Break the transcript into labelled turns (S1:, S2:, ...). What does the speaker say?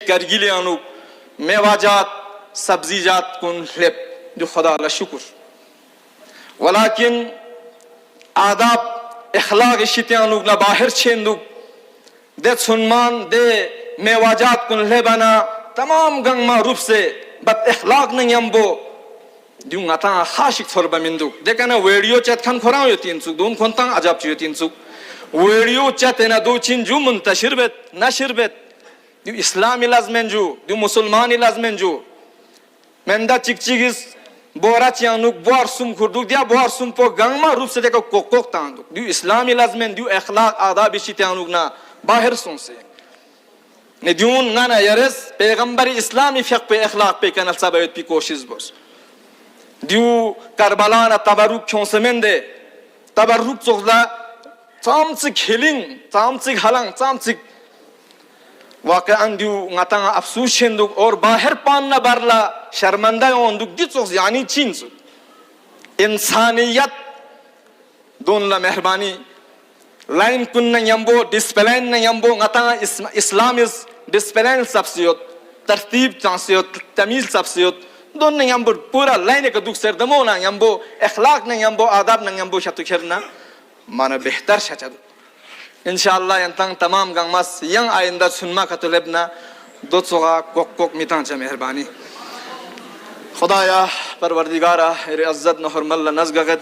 S1: करगिले अनु मेवाजात सब्जीजात कुन लेप जो खुदा ला शुक्र वलाकिन आदाब इखलाक इशित्यानु ना बाहर छेंदु दे सुनमान दे मेवाजात कुन लेबना तमाम गंगमा रूप से बत इखलाक नहीं यम्बो दिउ ngata khashik thorba mindu dekana video chat khan khorao yo tin suk dun khontang ajab chi yo tin suk video chat ena do chin ju muntashir bet nashir bet diu islami lazmen ju diu musulmani lazmen ju menda chikchigis bora chianuk bor sum khurduk dia bor sum po gangma rup se deka kokok tanduk diu islami lazmen diu akhlaq adab ishitianuk na bahir sunse ne diun ngana yares peygambari islami fiqh pe akhlaq pe kanal sabayet pi koshish bos diu Karbala na tabarruk khonsemende tabarruk chogla chamchik heling chamchik halang chamchik वाकई दिउ ngata अफसोस शेंदुक और बाहर पान न बरला शर्मंदा ओंदुक दिचोस यानी चिंसु इंसानियत दोन ला मेहरबानी लाइन कुन न यंबो डिस्प्लेन न यंबो ngata इस्लाम इज डिस्प्लेन सब्सियोत तरतीब चांसियोत तमीज सब्सियोत दोन न यंबो पूरा लाइन का दुख सर दमो ना यंबो अखलाक न यंबो आदाब न यंबो शतु खरना माने बेहतर शचद इंशाअल्लाह यंतंग तमाम गंगमास यंग आइंदा सुनमा खतुलेबना दो सोगा कोक कोक मितां च मेहरबानी खुदाया परवरदिगारा रे इज्जत न हरमल नज़गत